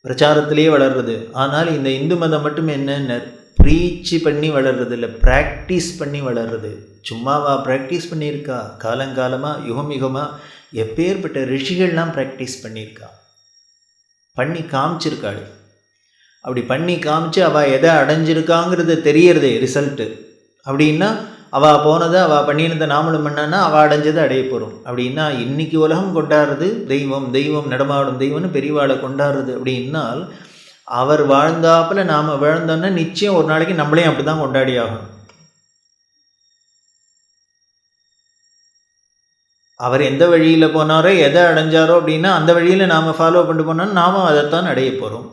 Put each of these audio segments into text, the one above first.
பிரச்சாரத்திலே வளர்றது. ஆனால் இந்த இந்து மதம் மட்டும் என்னென்ன ப்ரீச்சு பண்ணி வளர்றது இல்லை, ப்ராக்டிஸ் பண்ணி வளர்றது. சும்மாவா ப்ராக்டிஸ் பண்ணியிருக்கா? காலங்காலமாக யுகம் யுகமாக எப்பேற்பட்ட ரிஷிகள்லாம் ப்ராக்டிஸ் பண்ணியிருக்கா, பண்ணி காமிச்சிருக்காள். அப்படி பண்ணி காமிச்சு அவள் எதை அடைஞ்சிருக்காங்கிறது தெரியறதே ரிசல்ட்டு. அப்படின்னா அவள் போனதை அவள் பண்ணியிருந்த நாமளும் பண்ணான்னா அவள் அடைஞ்சதை அடைய போகிறோம். அப்படின்னா இன்றைக்கி உலகம் கொண்டாடுறது தெய்வம், தெய்வம் நடமாடும் தெய்வம்னு பெரியவாளை கொண்டாடுறது. அப்படின்னால் அவர் வாழ்ந்தாப்பில் நாம் வாழ்ந்தோன்னா நிச்சயம் ஒரு நாளைக்கு நம்மளையும் அப்படி தான் கொண்டாடி ஆகணும். அவர் எந்த வழியில் போனாரோ எதை அடைஞ்சாரோ அப்படின்னா அந்த வழியில் நாம் ஃபாலோ பண்ணிட்டு போனோம்னா நாமும் அதைத்தான் அடைய போகிறோம்.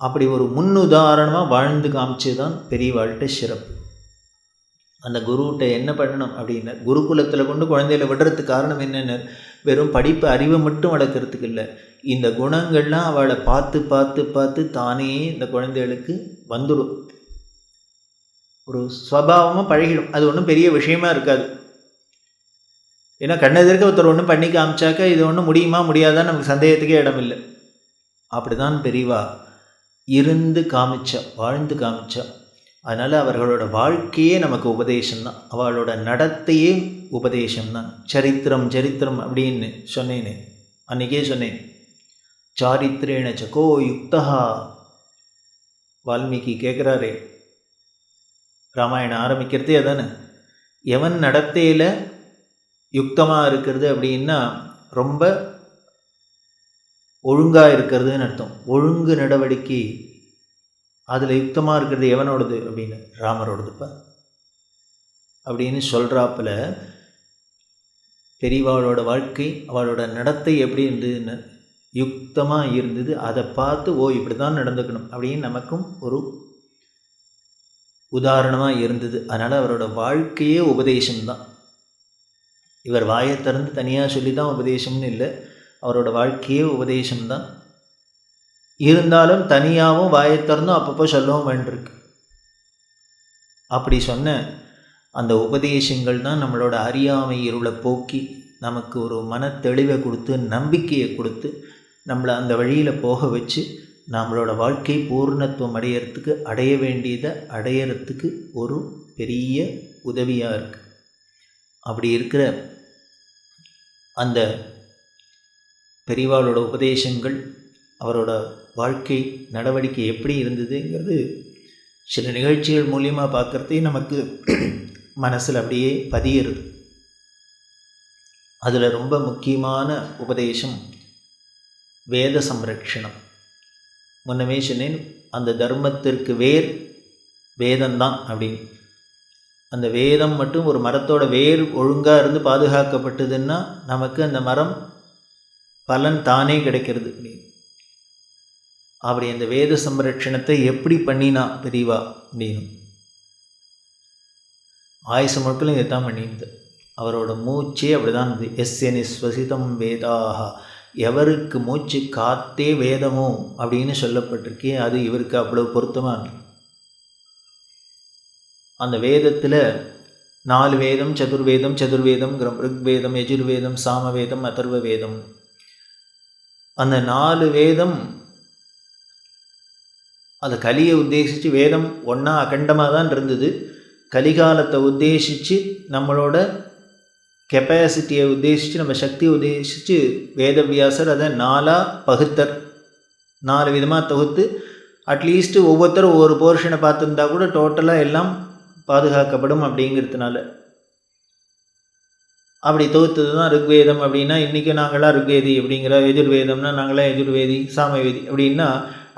அப்படி ஒரு முன்னுதாரணமாக வாழ்ந்து காமிச்சு தான் பெரியவாழ்கிட்ட சிறப்பு. அந்த குருகிட்ட என்ன பண்ணணும் அப்படின்னா, குருகுலத்தில் கொண்டு குழந்தையில விடுறதுக்கு காரணம் என்னென்ன, வெறும் படிப்பு அறிவை மட்டும் வளர்க்குறதுக்கு இல்லை, இந்த குணங்கள்லாம் அவளை பார்த்து பார்த்து பார்த்து தானே இந்த குழந்தைகளுக்கு வந்துடும், ஒரு ஸ்வபாவமாக பழகிடும். அது ஒன்றும் பெரிய விஷயமா இருக்காது. ஏன்னா கண்ணெதிர்க்க ஒருத்தர் ஒன்றும் பண்ணி காமிச்சாக்கா இது ஒன்றும் முடியுமா முடியாதான்னு நமக்கு சந்தேகத்துக்கே இடம் இல்லை. அப்படிதான் பெரியவா இருந்து காமிச்சா, வாழ்ந்து காமிச்சா. அதனால் அவர்களோட வாழ்க்கையே நமக்கு உபதேசம்தான், அவளோட நடத்தையே உபதேசம்தான். சரித்திரம் சரித்திரம் அப்படின்னு சொன்னேனே, அன்றைக்கே சொன்னேன். சாரித்திரேன சகோ யுக்தா, வால்மீகி கேட்குறாரே, ராமாயணம் ஆரம்பிக்கிறதே அதானே. எவன் நடத்தையில் யுக்தமாக இருக்கிறது அப்படின்னா ரொம்ப ஒழுங்காக இருக்கிறதுன்னு அர்த்தம். ஒழுங்கு நடவடிக்கை அதில் யுக்தமாக இருக்கிறது எவனோடது அப்படின்னு, ராமரோடதுப்பா அப்படின்னு சொல்கிறாப்புல பெரியவாளோட வாழ்க்கை அவளோட நடத்தை எப்படி இருந்ததுன்னு யுக்தமாக இருந்தது. அதை பார்த்து ஓ இப்படி தான் நடந்துக்கணும் அப்படின்னு நமக்கும் ஒரு உதாரணமாக இருந்தது. அதனால் அவரோட வாழ்க்கையே உபதேசம்தான். இவர் வாயை திறந்து தனியாக சொல்லி தான் உபதேசம்னு இல்லை, அவரோட வாழ்க்கையே உபதேசம்தான். இருந்தாலும் தனியாகவும் வாயை திறந்தும் அப்பப்போ சொல்லவும் வேண்டியிருக்கு. அப்படி சொன்ன அந்த உபதேசங்கள் தான் நம்மளோட அறியாமை இருளை போக்கி நமக்கு ஒரு மன தெளிவை கொடுத்து நம்பிக்கையை கொடுத்து நம்மளை அந்த வழியில் போக வச்சு நம்மளோட வாழ்க்கை பூர்ணத்துவம் அடையிறதுக்கு, அடைய வேண்டியதை அடையிறதுக்கு ஒரு பெரிய உதவியாக இருக்குது. அப்படி இருக்கிற அந்த பெரியவாளோட உபதேசங்கள், அவரோட வாழ்க்கை நடவடிக்கை எப்படி இருந்ததுங்கிறது சில நிகழ்ச்சிகள் மூலியமாக பார்க்குறதே நமக்கு மனசில் அப்படியே பதியிறது. அதில் ரொம்ப முக்கியமான உபதேசம் வேத சம்ரக்ஷணம். முன்னமே சொன்னேன், அந்த தர்மத்திற்கு வேர் வேதம்தான் அப்படின்னு. அந்த வேதம் மட்டும் ஒரு மரத்தோட வேர் ஒழுங்காக இருந்து பாதுகாக்கப்பட்டதுன்னா நமக்கு அந்த மரம் பலன் தானே கிடைக்கிறது. அப்படி அந்த வேத சம்ரட்சணத்தை எப்படி பண்ணினா பெரியவா அப்படின்னு ஆயுசு முழுக்களும் இதைத்தான் பண்ணியிருந்தது. அவரோட மூச்சே அப்படிதான் இருந்தது. எஸ்ய நிஸ்வசிதம் வேதாக, எவருக்கு மூச்சு காத்தே வேதமோ அப்படின்னு சொல்லப்பட்டிருக்கே, அது இவருக்கு அவ்வளவு பொருத்தமாக இருந்தது. அந்த வேதத்தில் 4 வேதம், சதுர்வேதம், சதுர்வேதம்ங்கிற ருக்வேதம், யஜுர்வேதம், சாமவேதம், அதர்வ வேதம். அந்த 4 வேதம் அந்த கலியை உத்தேசித்து, வேதம் ஒன்றா அகண்டமாக தான் இருந்தது. கலிகாலத்தை உத்தேசித்து நம்மளோட கெப்பாசிட்டியை உத்தேசித்து நம்ம சக்தியை உத்தேசித்து வேதவியாசர் அதை 4ஆக பகுத்தர். 4 விதமாக தொகுத்து அட்லீஸ்ட்டு ஒவ்வொருத்தரும் ஒவ்வொரு போர்ஷனை பார்த்துருந்தா கூட டோட்டலாக எல்லாம் பாதுகாக்கப்படும் அப்படிங்கிறதுனால அப்படி தொகுத்தது தான் ருக்வேதம். அப்படின்னா இன்றைக்கி நாங்களாம் ருக்வேதி அப்படிங்கிற, எஜுர்வேதம்னா நாங்களாம் எஜுர்வேதி, சாமவேதி அப்படின்னா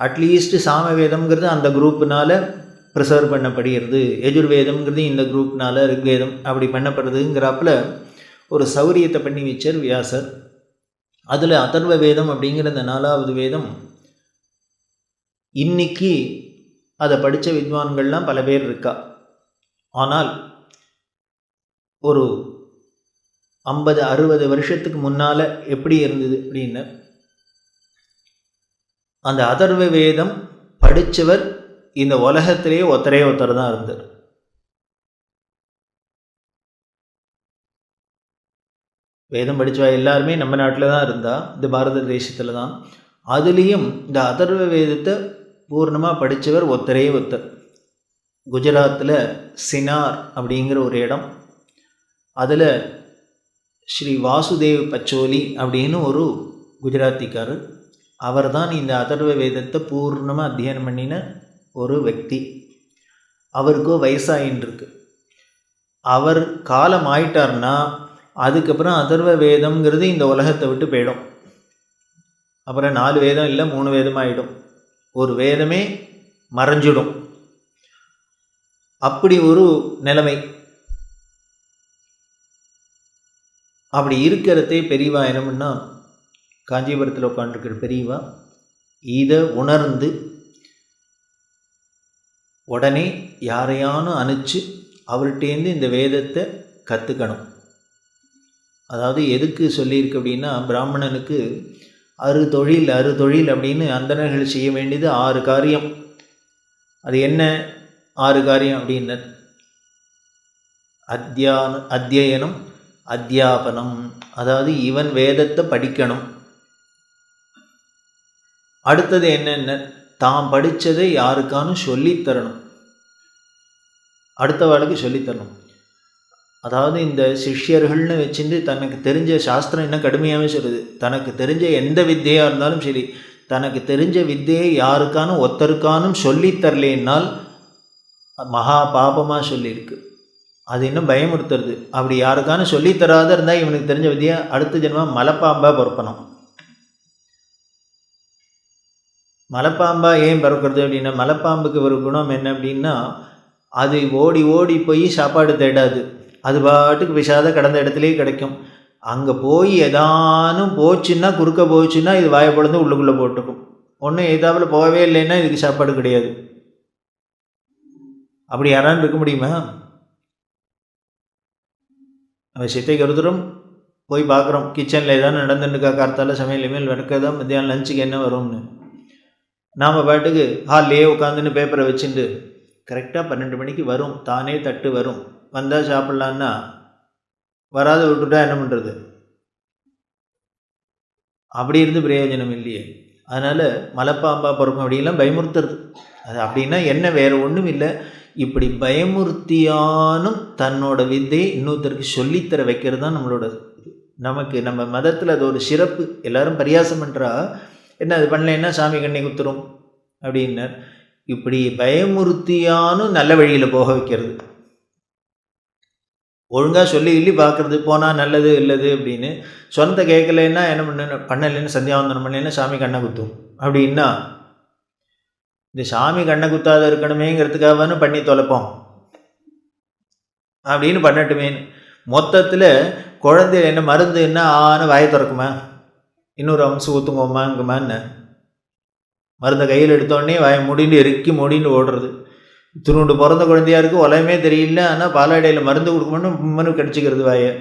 அட்லீஸ்ட்டு சாமவேதம்ங்கிறது அந்த குரூப்புனால் ப்ரிசர்வ் பண்ணப்படுகிறது, எஜுர்வேதம்ங்கிறது இந்த குரூப்னால் ருக்வேதம் அப்படி பண்ணப்படுறதுங்கிறாப்புல ஒரு சௌரியத்தை பண்ணி வச்சார் வியாசர். அதில் அதர்வ வேதம் அப்படிங்கிற அந்த 4வது வேதம் இன்னைக்கு அதை படித்த வித்வான்கள்லாம் பல பேர் இருக்கா. ஆனால் ஒரு 50-60 வருஷத்துக்கு முன்னால் எப்படி இருந்தது அப்படின்னு, அந்த அதர்வ வேதம் படித்தவர் இந்த உலகத்திலேயே ஒருத்தர் தான் இருந்தார். வேதம் படித்தவா எல்லாருமே நம்ம நாட்டில் தான் இருந்தா, இந்த பாரத தேசத்தில் தான். அதுலேயும் இந்த அதர்வ வேதத்தை பூர்ணமாக படித்தவர் ஒருத்தரே ஒருத்தர். குஜராத்தில் சினார் அப்படிங்கிற ஒரு இடம், அதில் ஸ்ரீ வாசுதேவ் பச்சோலி அப்படின்னு ஒரு குஜராத்திக்காரர். அவர் தான் இந்த அதர்வ வேதத்தை பூர்ணமாக அத்தியனம் பண்ணின ஒரு వ్యక్తి. அவருக்கோ வயசாயின்னு இருக்கு. அவர் காலம் ஆயிட்டார்னா அதுக்கப்புறம் அதர்வ வேதம்ங்கிறது இந்த உலகத்தை விட்டு போயிடும். அப்புறம் 4 வேதம் இல்லை 3 வேதம் ஆகிடும், ஒரு வேதமே மறைஞ்சிடும். அப்படி ஒரு நிலைமை. அப்படி இருக்கிறதே பெரியவா என்னமுன்னா, காஞ்சிபுரத்தில் உட்காந்துருக்கிற பெரியவா இதை உணர்ந்து உடனே யாரையானும் அனுப்பிச்சு அவர்கிட்டேருந்து இந்த வேதத்தை கற்றுக்கணும். அதாவது எதுக்கு சொல்லியிருக்கு அப்படின்னா, பிராமணனுக்கு அறு தொழில் அப்படின்னு அந்தணர்கள் செய்ய வேண்டியது 6 காரியம். அது என்ன 6 காரியம் அப்படின்னு? அத்தியனம், அத்தியாபனம், அதாவது இவன் வேதத்தை படிக்கணும். அடுத்தது என்னென்ன? தாம் படித்ததை யாருக்கானும் சொல்லித்தரணும், அடுத்தவாளுக்கு சொல்லித்தரணும். அதாவது இந்த சிஷ்யர்கள்னு வச்சுட்டு தனக்கு தெரிஞ்ச சாஸ்திரம் என்ன கடுமையாகவே சொல்லுது, தனக்கு தெரிஞ்ச எந்த வித்தையாக இருந்தாலும் சரி, தனக்கு தெரிஞ்ச வித்தையை யாருக்கானும் ஒருத்தருக்கானும் சொல்லித்தரலேன்னால் மகா பாபமாக சொல்லியிருக்கு. அது இன்னும் பயமுறுத்துறது. அப்படி யாருக்கானும் சொல்லித்தராத இருந்தால் இவனுக்கு தெரிஞ்ச வித்தியை அடுத்த ஜென்மம் மலைப்பாம்பாக பிறப்பணும். மலைப்பாம்பா ஏன் பிறக்கிறது அப்படின்னா, மலைப்பாம்புக்கு ஒரு குணம் என்ன அப்படின்னா, அது ஓடி ஓடி போய் சாப்பாடு தேடாது, அது பாட்டுக்கு விஷாத கடந்த இடத்துலேயே கிடைக்கும். அங்கே போய் எதானும் போச்சுன்னா, குறுக்க போச்சுன்னா இது வாயை பொழுது உள்ளுக்குள்ளே போட்டுக்கும். ஒன்றும் எதாவில் போகவே இல்லைன்னா இதுக்கு சாப்பாடு கிடையாது. அப்படி யாரான்னு இருக்க முடியுமா? நம்ம சித்தைக்கு ஒருத்தரும் போய் பார்க்குறோம், கிச்சனில் ஏதாவது நடந்துட்டுக்கா, கார்த்தால சமையல் இமேல் நடக்கதான், மத்தியானம் லஞ்சுக்கு என்ன வரும்னு. நாம் பாட்டுக்கு ஹால்லையே உட்காந்துன்னு பேப்பரை வச்சுட்டு கரெக்டாக 12 மணிக்கு வரும், தானே தட்டு வரும், வந்தால் சாப்பிட்லான்னா வராத விட்டுட்டா என்ன பண்ணுறது? அப்படி இருந்து பிரயோஜனம் இல்லையே. அதனால் மலைப்பாம்பா பிறக்கும் அப்படின்லாம் பயமுறுத்துறது. அது அப்படின்னா என்ன, வேறு ஒன்றும் இல்லை, இப்படி பயமுறுத்தியானும் தன்னோட வித்தையை இன்னொருத்தருக்கு சொல்லித்தர வைக்கிறது தான் நம்மளோட இது. நமக்கு நம்ம மதத்தில் அது ஒரு சிறப்பு. எல்லோரும் பரியாசம் பண்ணுறா, என்ன அது பண்ணலைன்னா சாமி கண்ணை குத்துரும் அப்படின்னார். இப்படி பயமுறுத்தியானும் நல்ல வழியில் போக வைக்கிறது, ஒழுங்காக சொல்லி இல்லி பார்க்குறது, போனால் நல்லது இல்லது அப்படின்னு. சொந்த கேட்கலைன்னா என்ன பண்ணலைன்னு சந்தியாவந்தனம் பண்ணலைன்னா சாமி கண்ணை குத்தும் அப்படின்னா, இந்த சாமி கண்ணை குத்தாத இருக்கணுமேங்கிறதுக்காக பண்ணி தொலைப்போம் அப்படின்னு பண்ணட்டுமேன்னு. மொத்தத்தில் குழந்தை என்ன மருந்து என்ன வாயை திறக்குமா, இன்னொரு அம்சம் ஊற்றுங்கம்மாங்குமான்னு மருந்தை கையில் எடுத்தோடனே வாயை மூடின்னு இறுக்கி மூடின்னு ஓடுறது. திருண்டு பிறந்த குழந்தையாக இருக்குது, உலகமே தெரியல, ஆனால் பாலாடையில் மருந்து கொடுக்கணும்னு கடிச்சிக்கிறது வாயை.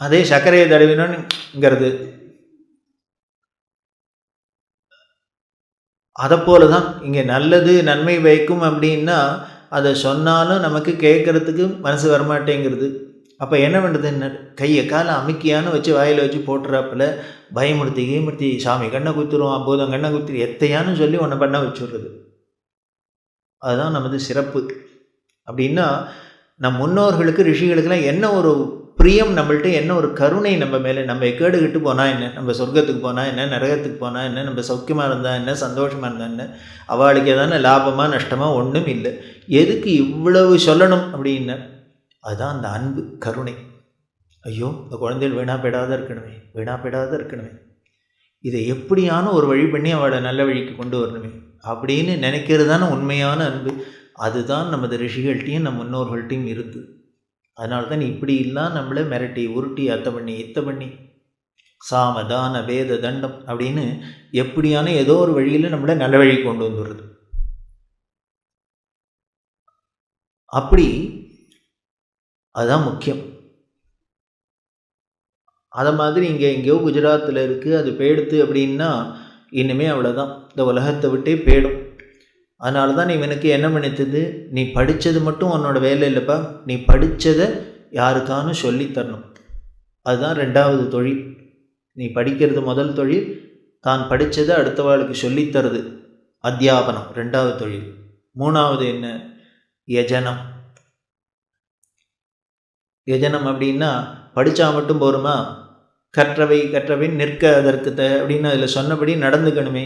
அதே சர்க்கரையை தடவினோன்னுங்கிறது. அதை போல தான் இங்கே நல்லது நன்மை வைக்கும் அப்படின்னா அதை சொன்னாலும் நமக்கு கேட்குறதுக்கு மனசு வரமாட்டேங்கிறது. அப்போ என்ன பண்ணுறது? என்ன கையை காலை அமுக்கியான்னு வச்சு வாயில் வச்சு போட்டுறாப்புல பயமுறுத்தி சாமி கண்ணை குத்துரும், அப்போதும் கண்ணை குத்துரும், எத்தையான்னு சொல்லி ஒன்று பண்ண வச்சுடுறது. அதுதான் நமது சிறப்பு. அப்படின்னா நம் முன்னோர்களுக்கு ரிஷிகளுக்கெல்லாம் என்ன ஒரு பிரியம், நம்மள்ட்ட என்ன ஒரு கருணை நம்ம மேலே. நம்ம கேடுகிட்டு போனால் என்ன, நம்ம சொர்க்கத்துக்கு போனால் என்ன, நரகத்துக்கு போனால் என்ன, நம்ம சௌக்கியமாக இருந்தால் என்ன, சந்தோஷமாக இருந்தால் என்ன, அவளுக்கு எதான லாபமாக நஷ்டமாக ஒன்றும் இல்லை. எதுக்கு இவ்வளவு சொல்லணும் அப்படின்னா, அதுதான் அந்த அன்பு, கருணை. ஐயோ இந்த குழந்தைகள் வீணாப்படாத இருக்கணுமே, இதை எப்படியான ஒரு வழி பண்ணி அவளை நல்ல வழிக்கு கொண்டு வரணுமே அப்படின்னு நினைக்கிறது தானே உண்மையான அன்பு. அதுதான் நமது ரிஷிகள்கிட்டையும் நம் முன்னோர்கள்ட்டையும் இருக்குது. அதனால தான் இப்படி இல்லாம் நம்மளை மிரட்டி உருட்டி அத்தை பண்ணி சாமதான வேத தண்டம் அப்படின்னு எப்படியான ஏதோ ஒரு வழியில் நம்மளை நல்ல வழி கொண்டு வந்துடுறது. அப்படி அதுதான் முக்கியம். அதை மாதிரி இங்கே எங்கேயோ குஜராத்தில் இருக்குது, அது போயிடுத்து அப்படின்னா இனிமேல் அவ்வளோதான், இந்த உலகத்தை விட்டே போயிடும். அதனால தான் இவனுக்கு என்ன பண்ணித்தது, நீ படித்தது மட்டும் உன்னோட வேலை இல்லைப்பா, நீ படித்ததை யாருக்கானும் சொல்லித்தரணும். அதுதான் 2வது தொழில். நீ படிக்கிறது முதல் தொழில், தான் படித்ததை அடுத்தவாளுக்கு சொல்லித்தருது அத்தியாபனம் 2வது தொழில். 3வது என்ன? யஜனம். யஜனம் அப்படின்னா படித்தா மட்டும் போருமா? கற்றவை நிற்க அதற்கு அப்படின்னு அதில் சொன்னபடி நடந்துக்கணுமே.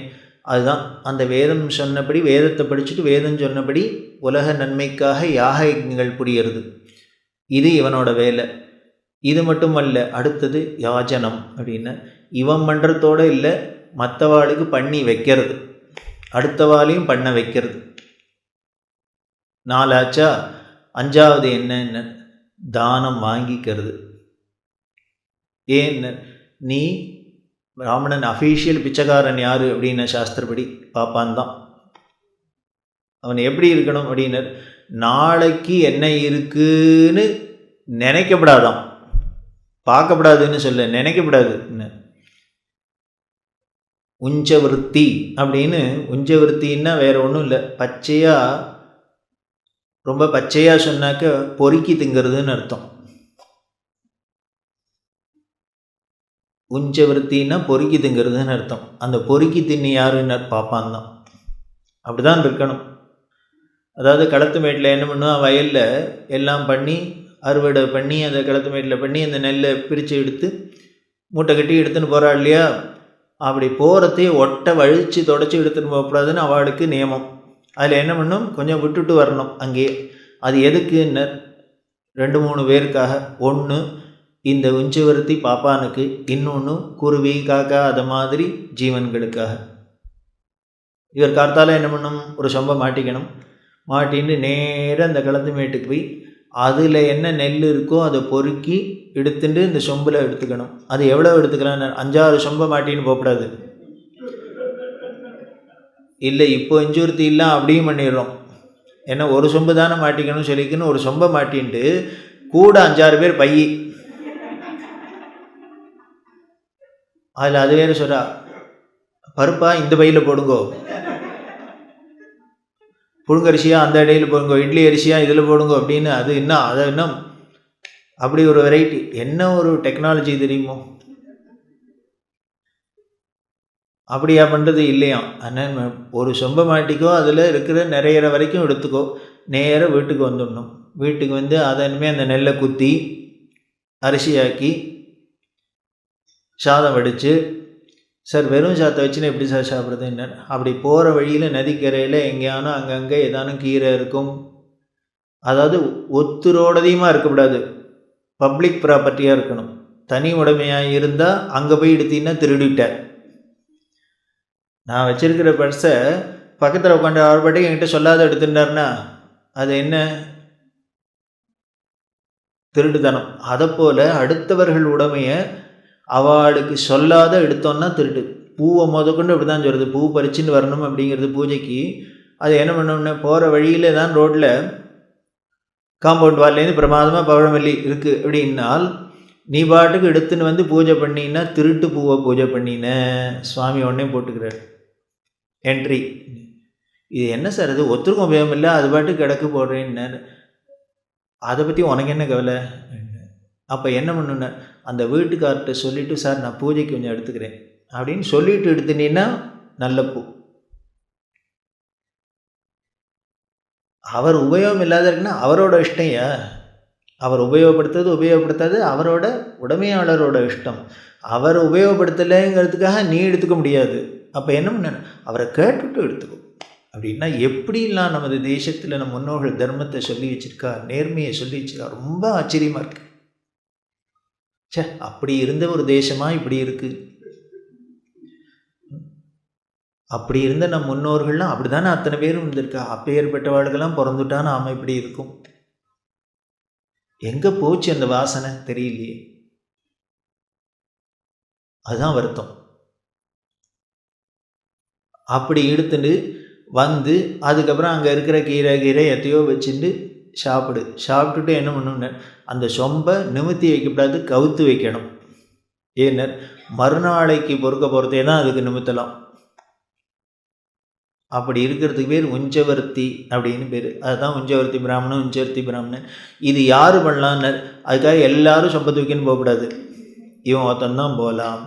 அதுதான் அந்த வேதம் சொன்னபடி, வேதத்தை படிச்சுட்டு வேதம் சொன்னபடி உலக நன்மைக்காக யாக யஜ்ஞங்கள் புரியறது. இது இவனோட வேலை. இது மட்டும் அல்ல, அடுத்தது யாஜனம் அப்படின்னா இவன் பண்ணுறதோடு இல்லை, மற்றவாளுக்கு பண்ணி வைக்கிறது, அடுத்தவாளையும் பண்ண வைக்கிறது. 4 ஆச்சா? 5வது என்ன? தானம் வாங்கிக்கிறது. ஏன்? நீ பிராமணன் அஃபீஷியல் பிச்சைக்காரன் யார் அப்படின்ன சாஸ்திரப்படி பாப்பான் தான். அவன் எப்படி இருக்கணும் அப்படின்னா, நாளைக்கு என்ன இருக்குன்னு நினைக்கப்படாதான், பார்க்கப்படாதுன்னு சொல்ல, நினைக்கப்படாது. உஞ்சவிருத்தி அப்படின்னு, உஞ்சவிருத்தின்னா வேற ஒன்றும் இல்லை, பச்சையாக, ரொம்ப பச்சையாக சொன்னாக்க பொறுக்கி திங்கிறதுன்னு அர்த்தம். உஞ்சவிருத்தின்னா பொறுக்கி திங்கிறதுன்னு அர்த்தம். அந்த பொறுக்கி தின்னி யாருன்னு பாப்பான் தான். அப்படி தான் இருக்கணும். அதாவது களத்து மேட்டில் என்ன பண்ணுவான், வயலில் எல்லாம் பண்ணி அறுவடை பண்ணி அதை களத்து மேட்டில் பண்ணி அந்த நெல்லை பிரித்து எடுத்து மூட்டை கட்டி எடுத்துன்னு போகிறா இல்லையா? அப்படி போகிறதே ஒட்டை வழித்து தொடச்சி எடுத்துன்னு போகக்கூடாதுன்னு அவளுக்கு நியமம். அதில் என்ன பண்ணும், கொஞ்சம் விட்டுட்டு வரணும் அங்கேயே. அது எதுக்குன்னு 2-3 பேருக்காக. ஒன்று இந்த உஞ்சவிருத்தி பாப்பானுக்கு, இன்னொன்று குருவி காக்கா அதை மாதிரி ஜீவன்களுக்காக. இவர் கார்த்தால என்ன பண்ணும், ஒரு சொம்பை மாட்டிக்கணும். மாட்டின்னு நேராக அந்த களத்து மேட்டுக்கு போய் அதில் என்ன நெல் இருக்கோ அதை பொறுக்கி எடுத்துட்டு இந்த சொம்பில் எடுத்துக்கணும். அது எவ்வளோ எடுத்துக்கலாம்? 5-6 சொம்பை மாட்டின்னு போகக்கூடாது. இல்லை, இப்போ இஞ்சுருத்தி இல்லை அப்படியும் பண்ணிடுறோம். ஏன்னா ஒரு சொம்பு தானே மாட்டிக்கணும்னு சொல்லிக்கணும். ஒரு சொம்பை மாட்டின்ட்டு கூட 5-6 பேர் பையி. அதில் அது வேறு சொல்கிறா, பருப்பா இந்த பையில் போடுங்கோ, புழுங்கரிசியாக அந்த இடையில் போடுங்கோ, இட்லி அரிசியாக இதில் போடுங்கோ அப்படின்னு. அது இன்னும் அதை இன்னும் அப்படி ஒரு வெரைட்டி. என்ன ஒரு டெக்னாலஜி தெரியுமோ? அப்படியா பண்ணுறது இல்லையா? ஆனால் ஒரு சொம்பை மாட்டிக்கோ, அதில் இருக்கிற நிறையிற வரைக்கும் எடுத்துக்கோ, நேராக வீட்டுக்கு வந்துடணும். வீட்டுக்கு வந்து அதை இனிமேல் அந்த நெல்லை குத்தி அரிசியாக்கி சாதம் வடித்து, சார் வெறும் சாதத்தை வச்சுன்னு எப்படி சார் சாப்பிட்றதுன்னு. அப்படி போகிற வழியில் நதிக்கரையில் எங்கேயானும் அங்கங்கே ஏதானும் கீரை இருக்கும். அதாவது ஒத்துரோடதையுமா இருக்கக்கூடாது, பப்ளிக் ப்ராப்பர்ட்டியாக இருக்கணும். தனி உடைமையாக இருந்தால் அங்கே போய் எடுத்தீங்கன்னா திருடிட்டார். நான் வச்சுருக்கிற பர்ஸை பக்கத்தில் உட்காந்து அவர் பாட்டுக்கு என்கிட்ட சொல்லாத எடுத்துட்டார்னா அது என்ன? திருடுதனம். அதை போல் அடுத்தவர்கள் உடைமையை அவளுக்கு சொல்லாத எடுத்தோன்னா திருட்டு. பூவை முதற்கொண்டு அப்படி தான் சொல்கிறது. பூ பறிச்சுன்னு வரணும் அப்படிங்கிறது பூஜைக்கு. அது என்ன பண்ணணும்னா, போகிற வழியில் தான் ரோட்டில் காம்பவுண்ட் வால்லேருந்து பிரமாதமாக பவழமல்லி இருக்குது அப்படின்னால் நீ பாட்டுக்கு எடுத்துன்னு வந்து பூஜை பண்ணினா திருட்டு பூவை பூஜை பண்ணின சுவாமி உடனே போட்டுக்கிறார் என்ட்ரி. இது என்ன சார், அது ஒத்துருக்கும் உபயோகம் இல்லை, அது பாட்டுக்கு கிடக்கு போடுறேன்னு. அதை பற்றி உனக்கு என்ன கவலை? அப்போ என்ன பண்ணுன, அந்த வீட்டுக்கார்ட்ட சொல்லிவிட்டு, சார் நான் பூஜைக்கு கொஞ்சம் எடுத்துக்கிறேன் அப்படின்னு சொல்லிட்டு எடுத்துனீன்னா நல்ல பூ. அவர் உபயோகம் இல்லாத இருக்குன்னா அவரோட இஷ்டம். அவர் உபயோகப்படுத்தாது அவரோட உடைமையாளரோட இஷ்டம். அவர் உபயோகப்படுத்தலைங்கிறதுக்காக நீ எடுத்துக்க முடியாது. அப்போ என்ன பண்ண, அவரை கேட்டுவிட்டு எடுத்துக்கோ. அப்படின்னா எப்படிலாம் நமது தேசத்தில் நம்ம முன்னோர்கள் தர்மத்தை சொல்லி வச்சுருக்கா, நேர்மையை சொல்லி வச்சுருக்கா. ரொம்ப ஆச்சரியமாக இருக்குது. அப்படி இருந்த ஒரு தேசமாக இப்படி இருக்குது. அப்படி இருந்த நம் முன்னோர்கள்லாம் அப்படி தானே அத்தனை பேரும் இருந்திருக்கா. அப்பேற்பட்டவாளுக்கெல்லாம் பிறந்துட்டா நாம் இப்படி இருக்கும். எங்கே போச்சு அந்த வாசனை தெரியலையே. அதுதான் வருத்தம். அப்படி எடுத்துட்டு வந்து அதுக்கப்புறம் அங்கே இருக்கிற கீரை எத்தையோ வச்சுட்டு சாப்பிட்டுட்டு என்ன பண்ணணுன்னு, அந்த சொம்பை நிமித்தி வைக்கக்கூடாது, கவுத்து வைக்கணும். ஏன்னர் மறுநாளைக்கு பொறுக்க போகிறதே தான் அதுக்கு நிமித்தலாம். அப்படி இருக்கிறதுக்கு பேர் உஞ்சவர்த்தி அப்படின்னு பேர். அதுதான் உஞ்சவர்த்தி பிராமணன், உஞ்சவர்த்தி பிராமணன். இது யார் பண்ணலான்னு, அதுக்காக எல்லாரும் சம்பத்து வைக்கன்னு போகக்கூடாது, இவன் ஒருத்தன் தான் போகலாம்.